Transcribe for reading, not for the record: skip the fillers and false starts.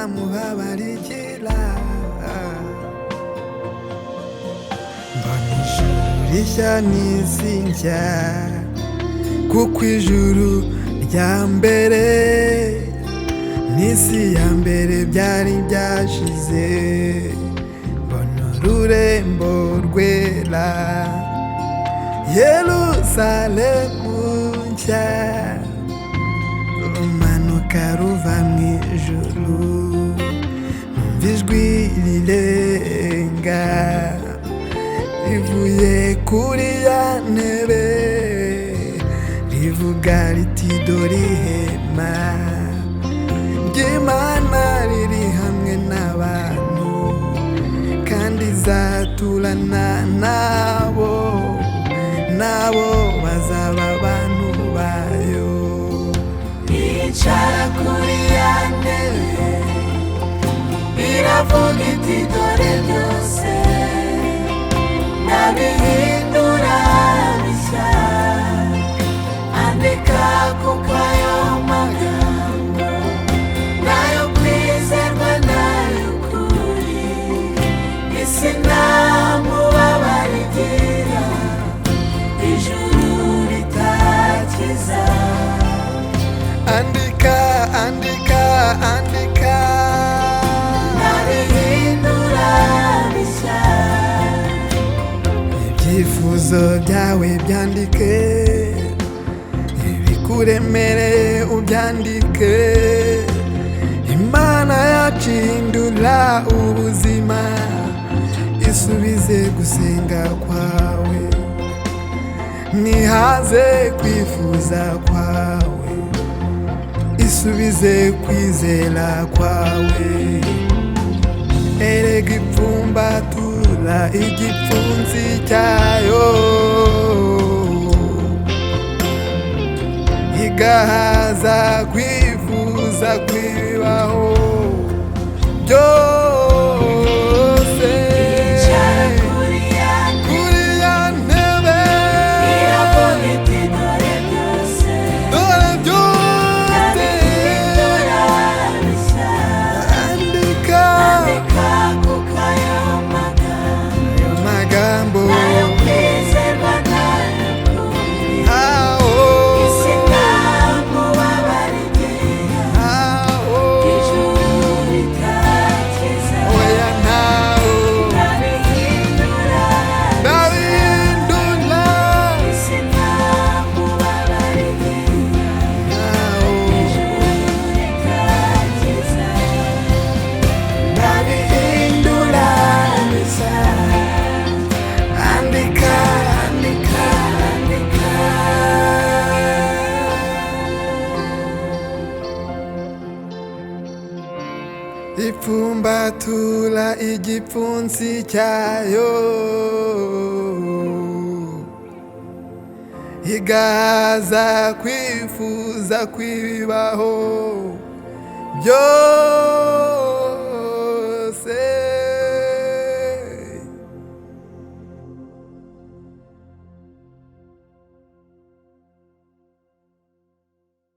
nzamubabarikira. Mbona ijuru rishya n'isi nshya, kuko ijuru rya mbere n'isi ya mbere byari byashize. Mbona ururembo rwera, Yerusalemu nshya, rumanuka ruva mu ijuru. Numva ijwi rirenga rivuye kuri ya ntebe, rivuga riti dore ihema ry'Imana riri hamwe n'abantu, kandi izaturana nabo, nabo bazaba abantu bayo. Yicara kuri ya ntebe, iravuga iti dore byose ndabihindura bishya. Andika kuko ayo magambo nayo kwizerwa n'ay'ukuri. Isi ntamubabarikira, ijuru ritakiza. Andika, andika, andika, ndabihindura bishya. ibyifuzo byawe byandike, ibikuremereye ubyandike. Imana yacu ihindura ubuzima, isubize gusenga kwawe, nihaze kwifuza kwawe, isubize kwizera kwawe. Erega ipfumbatura igipfunsi cyayo, igahaza kwifuza kwibaho byose. Yicara kuri ya Kuri ya ntebe, iravuga iti dore byose dore byose. ndabihindura bishya. Andika Andika kuko ayo magambo, nayo kwizerwa n'ay'ukuri. aho, Isi ntamubabarikira, aho, ijuru ritakiza. oya ntaho, Ndabihindura ndabihindura, isi ntamubabarikira, ntaho, ijuru ritakiza. ndabihindura bisa. Andika, andika, andika. Ipfumbatura igipfunsi cyayo, igahaza kwifuza kwibaho byose.